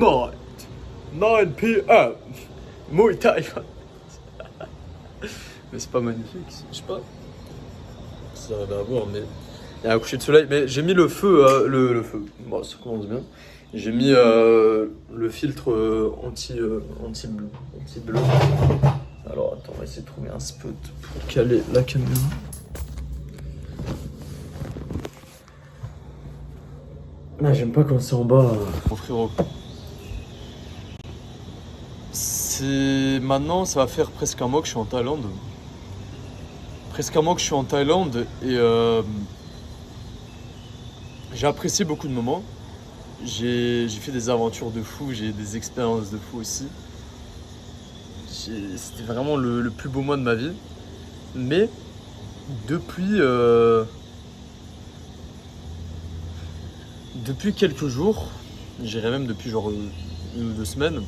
Night, 9 p.m. Muay Thai. Mais c'est pas magnifique, je sais pas. Ça va à voir, mais il y a un coucher de soleil. Mais j'ai mis le feu, le feu. Bon, ça commence bien. J'ai mis le filtre anti-bleu. Alors attends, on va essayer de trouver un spot pour caler la caméra. Ah, j'aime pas quand c'est en bas. Mon frérot. Maintenant, ça va faire presque un mois que je suis en Thaïlande. Presque un mois que je suis en Thaïlande et j'ai apprécié beaucoup de moments. J'ai fait des aventures de fou, j'ai des expériences de fou aussi. C'était vraiment le plus beau mois de ma vie. Mais depuis quelques jours, j'irais même depuis genre 1 ou 2 semaines,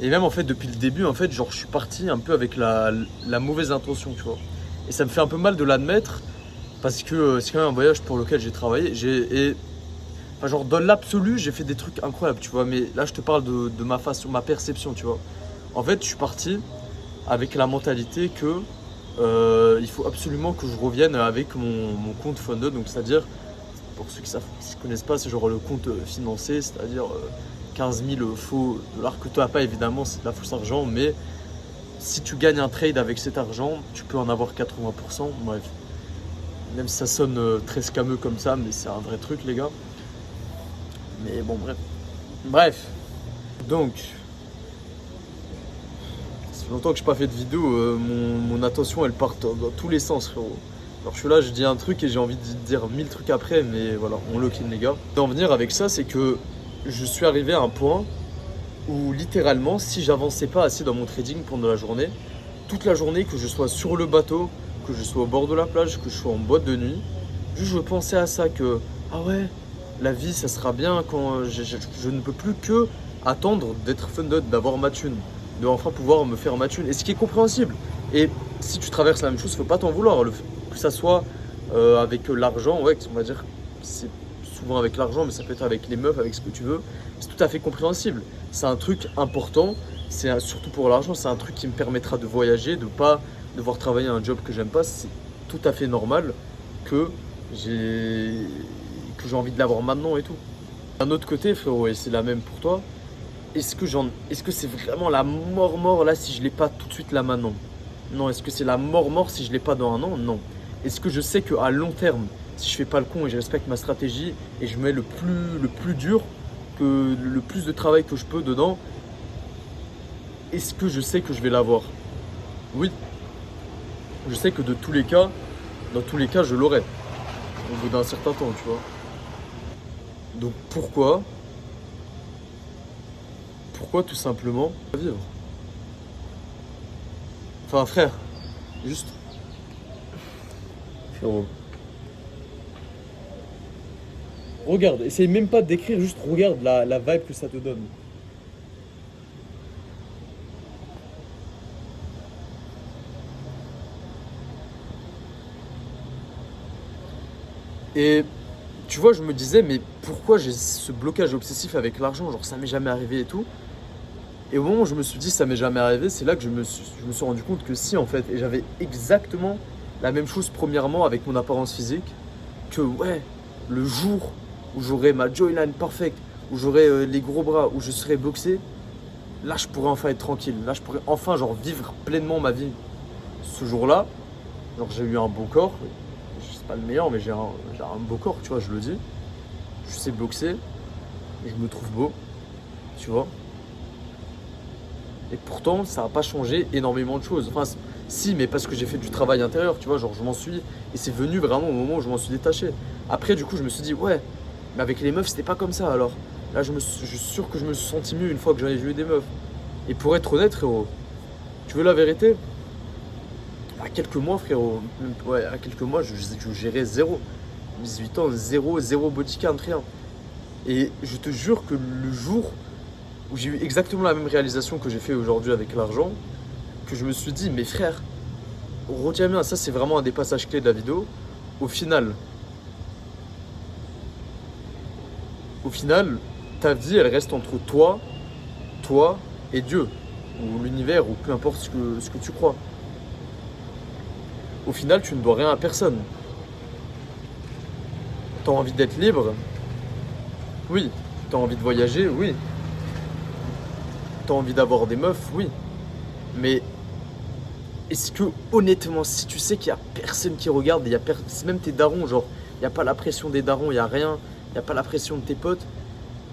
et même en fait depuis le début, en fait, genre je suis parti un peu avec la mauvaise intention, tu vois. Et ça me fait un peu mal de l'admettre parce que c'est quand même un voyage pour lequel j'ai travaillé. Enfin, genre dans l'absolu, j'ai fait des trucs incroyables, tu vois. Mais là, je te parle de ma façon, ma perception, tu vois. En fait, je suis parti avec la mentalité que il faut absolument que je revienne avec mon compte Funded, donc c'est-à-dire, pour ceux qui ne connaissent pas, c'est genre le compte financé, c'est-à-dire 15 000 faux dollars que tu n'as pas, évidemment, c'est de la fausse argent, mais si tu gagnes un trade avec cet argent, tu peux en avoir 80%. Bref, même si ça sonne très scameux comme ça, mais c'est un vrai truc, les gars. Mais bon, bref. Donc, ça fait longtemps que je n'ai pas fait de vidéo, mon attention elle part dans tous les sens, frérot. Alors je suis là, je dis un truc et j'ai envie de dire 1000 trucs après, mais voilà, on lock in, les gars. D'en venir avec ça, c'est que je suis arrivé à un point où littéralement, si j'avançais pas assez dans mon trading pendant la journée, toute la journée, que je sois sur le bateau, que je sois au bord de la plage, que je sois en boîte de nuit, juste je pensais à ça, que ah ouais, la vie ça sera bien quand je ne peux plus que attendre d'être funded, d'avoir ma thune, de enfin pouvoir me faire ma thune, et ce qui est compréhensible. Et si tu traverses la même chose, faut pas t'en vouloir, que ça soit avec l'argent, ouais, on va dire, c'est souvent avec l'argent, mais ça peut être avec les meufs, avec ce que tu veux, c'est tout à fait compréhensible. C'est un truc important, surtout pour l'argent, c'est un truc qui me permettra de voyager, de pas devoir travailler un job que j'aime pas. C'est tout à fait normal que j'ai envie de l'avoir maintenant et tout. D'un autre côté, frérot, et c'est la même pour toi, est-ce que c'est vraiment la mort là si je l'ai pas tout de suite là maintenant? Non. Est-ce que c'est la mort si je l'ai pas dans un an? Non. Est-ce que je sais qu'à long terme, si je fais pas le con et je respecte ma stratégie et je mets le plus dur, que le plus de travail que je peux dedans, est-ce que je sais que je vais l'avoir? Oui. Je sais que dans tous les cas, je l'aurai. Au bout d'un certain temps, tu vois. Donc pourquoi tout simplement vivre? Enfin frère, juste... Frérot. Regarde, essaye même pas de décrire, juste regarde la vibe que ça te donne. Et tu vois, je me disais, mais pourquoi j'ai ce blocage obsessif avec l'argent? Genre, ça m'est jamais arrivé et tout. Et au moment où je me suis dit, ça m'est jamais arrivé, c'est là que je me suis rendu compte que si, en fait. Et j'avais exactement la même chose, premièrement, avec mon apparence physique. Que, ouais, le jour où j'aurai ma jawline parfaite, où j'aurai les gros bras, où je serai boxé, là, je pourrais enfin être tranquille. Là, je pourrais enfin, genre, vivre pleinement ma vie. Ce jour-là, genre, j'ai eu un beau corps. C'est pas le meilleur, mais j'ai un beau corps, tu vois, je le dis. Je sais boxer, je me trouve beau, tu vois. Et pourtant, ça n'a pas changé énormément de choses. Enfin, si, mais parce que j'ai fait du travail intérieur, tu vois, genre je m'en suis... Et c'est venu vraiment au moment où je m'en suis détaché. Après, du coup, je me suis dit, ouais, mais avec les meufs, c'était pas comme ça, alors. Là, je suis sûr que je me suis senti mieux une fois que j'avais vu des meufs. Et pour être honnête, frérot, tu veux la vérité? À quelques mois, frérot, ouais, à quelques mois, je gérais zéro. 18 ans, zéro body count, rien. Et je te jure que le jour où j'ai eu exactement la même réalisation que j'ai fait aujourd'hui avec l'argent, que je me suis dit, mais frère, retiens bien, ça c'est vraiment un des passages clés de la vidéo. Au final, ta vie, elle reste entre toi et Dieu, ou l'univers, ou peu importe ce que tu crois. Au final, tu ne dois rien à personne. T'as envie d'être libre? Oui. T'as envie de voyager? Oui. T'as envie d'avoir des meufs? Oui. Mais est-ce que, honnêtement, si tu sais qu'il y a personne qui regarde, si même tes darons, genre, il n'y a pas la pression des darons, il n'y a rien, il n'y a pas la pression de tes potes,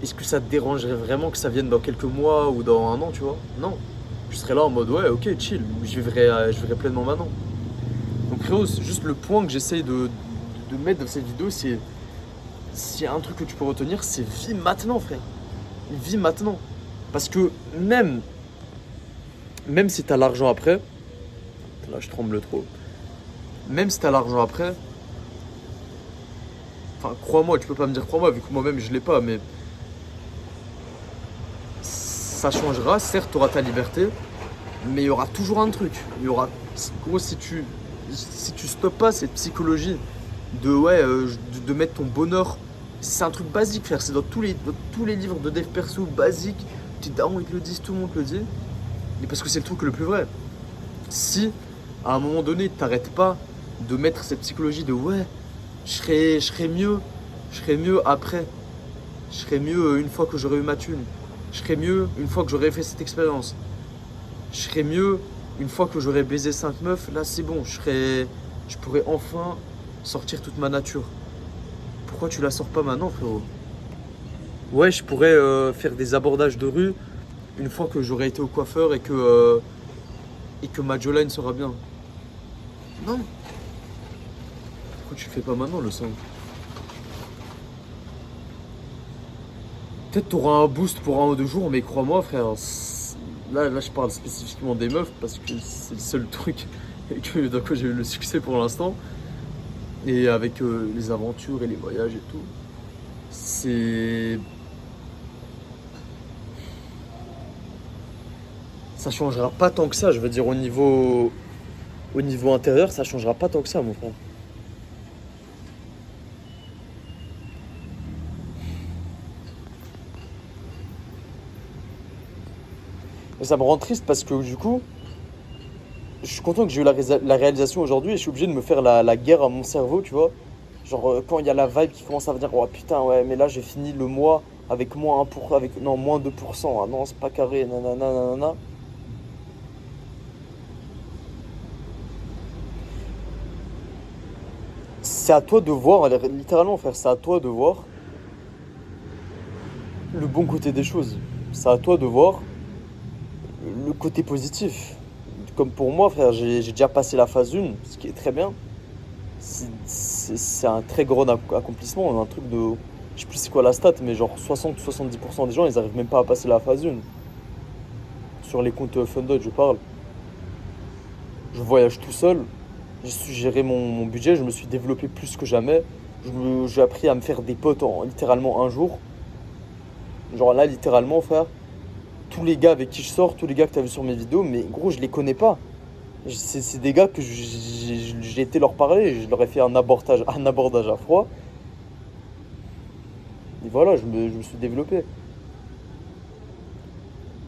est-ce que ça te dérangerait vraiment que ça vienne dans quelques mois ou dans un an, tu vois? Non. Je serais là en mode, ouais, ok, chill, je vivrai pleinement maintenant. Donc, frérot, c'est juste le point que j'essaye de mettre dans cette vidéo, c'est s'il y a un truc que tu peux retenir, c'est vis maintenant, frère. Vis maintenant. Parce que même si t'as l'argent après, là je tremble trop, même si t'as l'argent après, enfin crois-moi, tu peux pas me dire crois-moi vu que moi-même je l'ai pas, mais ça changera, certes t'auras ta liberté, mais il y aura toujours un truc. Il y aura, gros, si tu stoppes pas cette psychologie de mettre ton bonheur, c'est un truc basique, frère, c'est dans tous les livres de dev perso basiques, tes darons ils te le disent, tout le monde te le dit, mais parce que c'est le truc le plus vrai. Si à un moment donné t'arrêtes pas de mettre cette psychologie de ouais, je serai mieux après, je serai mieux une fois que j'aurai eu ma thune, je serai mieux une fois que j'aurai fait cette expérience, je serai mieux une fois que j'aurai baisé 5 meufs, là c'est bon, je pourrai enfin sortir toute ma nature. Pourquoi tu la sors pas maintenant, frérot? Ouais, je pourrais faire des abordages de rue une fois que j'aurai été au coiffeur et que ma jawline sera bien. Non. Pourquoi tu le fais pas maintenant, le sang? Peut-être t'auras un boost pour 1 ou 2 jours, mais crois-moi, frère, là je parle spécifiquement des meufs parce que c'est le seul truc dans quoi j'ai eu le succès pour l'instant. Et avec les aventures et les voyages et tout. Ça changera pas tant que ça, je veux dire, au niveau intérieur, ça changera pas tant que ça, mon frère. Et ça me rend triste parce que du coup, je suis content que j'ai eu la réalisation aujourd'hui et je suis obligé de me faire la guerre à mon cerveau, tu vois. Genre, quand il y a la vibe qui commence à venir, oh putain, ouais, mais là j'ai fini le mois avec moins 2%, ah non, c'est pas carré, nanana, nanana. C'est à toi de voir, littéralement, frère, c'est à toi de voir le bon côté des choses. C'est à toi de voir le côté positif. Comme pour moi, frère, j'ai déjà passé la phase 1, ce qui est très bien. C'est un très gros accomplissement, un truc de... Je sais plus c'est quoi la stat, mais genre 60-70% des gens, ils arrivent même pas à passer la phase 1. Sur les comptes Funded, je parle. Je voyage tout seul, j'ai su gérer mon budget, je me suis développé plus que jamais. J'ai appris à me faire des potes en littéralement un jour. Genre là, littéralement, frère, tous les gars avec qui je sors, tous les gars que t'as vu sur mes vidéos, mais gros, je les connais pas. C'est des gars que j'ai été leur parler, je leur ai fait un abordage à froid. Et voilà, je me suis développé.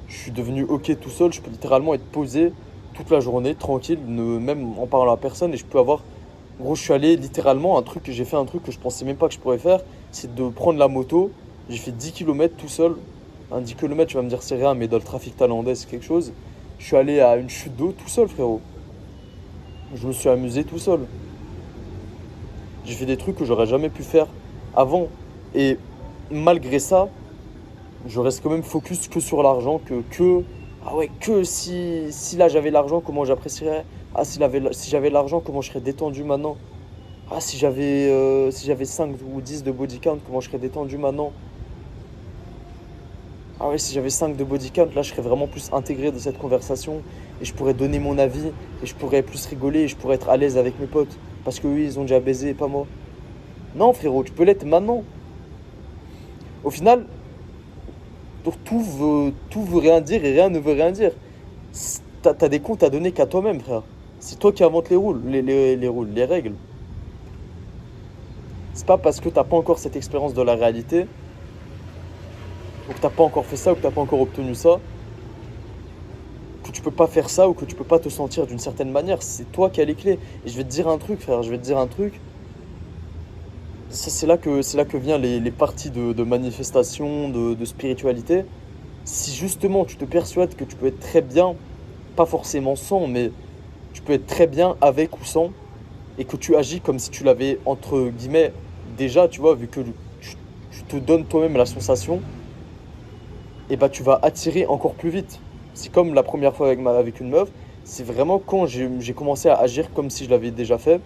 Je suis devenu ok tout seul, je peux littéralement être posé toute la journée, tranquille, même en parlant à personne, et je peux avoir... Gros, je suis allé littéralement, j'ai fait un truc que je pensais même pas que je pourrais faire, c'est de prendre la moto, j'ai fait 10 km tout seul. 10 km, tu vas me dire c'est rien, mais dans le trafic thaïlandais, c'est quelque chose. Je suis allé à une chute d'eau tout seul, frérot. Je me suis amusé tout seul. J'ai fait des trucs que j'aurais jamais pu faire avant. Et malgré ça, je reste quand même focus que sur l'argent, ah ouais, que si là j'avais l'argent, comment j'apprécierais. Ah, si j'avais l'argent, comment je serais détendu maintenant. Ah, si j'avais 5 ou 10 de body count, comment je serais détendu maintenant. Ah ouais, si j'avais 5 de body count, là je serais vraiment plus intégré dans cette conversation et je pourrais donner mon avis et je pourrais plus rigoler et je pourrais être à l'aise avec mes potes parce que oui, ils ont déjà baisé et pas moi. Non, frérot, tu peux l'être maintenant. Au final, tout veut rien dire et rien ne veut rien dire. T'as des comptes à donner qu'à toi-même, frère. C'est toi qui inventes les règles. C'est pas parce que t'as pas encore cette expérience de la réalité ou que t'as pas encore fait ça, ou que t'as pas encore obtenu ça, que tu peux pas faire ça, ou que tu peux pas te sentir d'une certaine manière. C'est toi qui as les clés. Et je vais te dire un truc, frère, je vais te dire un truc. C'est là que viennent les parties de manifestation, de spiritualité. Si justement tu te persuades que tu peux être très bien, pas forcément sans, mais tu peux être très bien avec ou sans, et que tu agis comme si tu l'avais, entre guillemets, déjà, tu vois, vu que tu te donnes toi-même la sensation, et bah tu vas attirer encore plus vite. C'est comme la première fois avec une meuf, c'est vraiment quand j'ai commencé à agir comme si je l'avais déjà fait.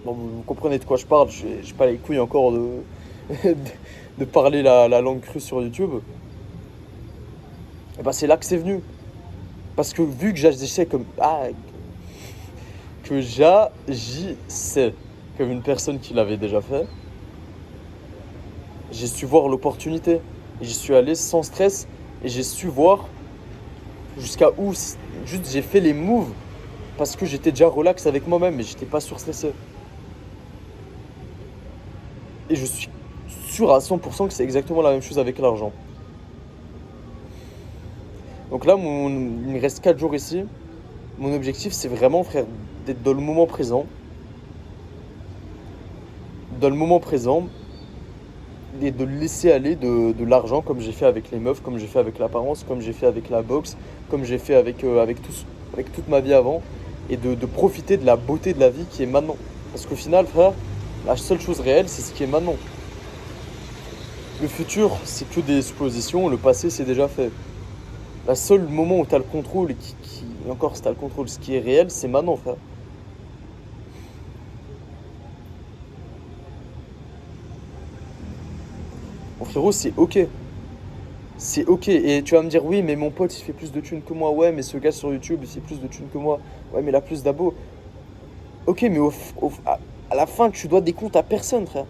Bon, vous comprenez de quoi je parle, j'ai pas les couilles encore de parler la langue crue sur YouTube. Et bah c'est là que c'est venu. Parce que vu que j'agissais comme. Ah, que j'agissais comme une personne qui l'avait déjà fait, j'ai su voir l'opportunité. Et j'y suis allé sans stress. Et j'ai su voir jusqu'à où. Juste j'ai fait les moves. Parce que j'étais déjà relax avec moi-même. Mais j'étais pas surstressé. Et je suis sûr à 100% que c'est exactement la même chose avec l'argent. Donc là, il me reste 4 jours ici. Mon objectif, c'est vraiment, frère, d'être dans le moment présent. Dans le moment présent. Et de laisser aller de l'argent comme j'ai fait avec les meufs, comme j'ai fait avec l'apparence, comme j'ai fait avec la boxe, comme j'ai fait avec toute ma vie avant. Et de profiter de la beauté de la vie qui est maintenant. Parce qu'au final, frère, la seule chose réelle, c'est ce qui est maintenant. Le futur, c'est que des suppositions. Le passé, c'est déjà fait. Le seul moment où tu as le contrôle, et encore si tu as le contrôle, ce qui est réel, c'est maintenant, frère. Mon frérot, c'est ok. C'est ok. Et tu vas me dire, oui, mais mon pote, il fait plus de thunes que moi. Ouais, mais ce gars sur YouTube, il fait plus de thunes que moi. Ouais, mais il a plus d'abos. Ok, mais à la fin, tu dois des comptes à personne, frère.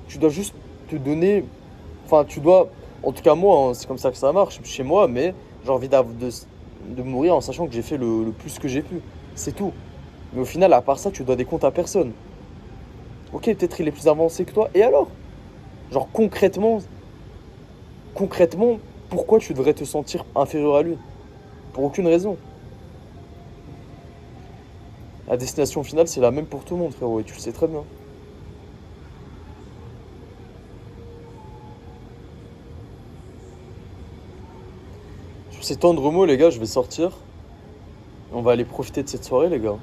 Tu dois juste te donner. Enfin, tu dois. En tout cas, moi, hein, c'est comme ça que ça marche chez moi, mais j'ai envie de mourir en sachant que j'ai fait le plus que j'ai pu. C'est tout. Mais au final, à part ça, tu dois des comptes à personne. Ok, peut-être il est plus avancé que toi. Et alors? Genre concrètement, pourquoi tu devrais te sentir inférieur à lui? Pour aucune raison. La destination finale, c'est la même pour tout le monde, frérot, et tu le sais très bien. Sur ces tendres mots, les gars, je vais sortir. On va aller profiter de cette soirée, les gars.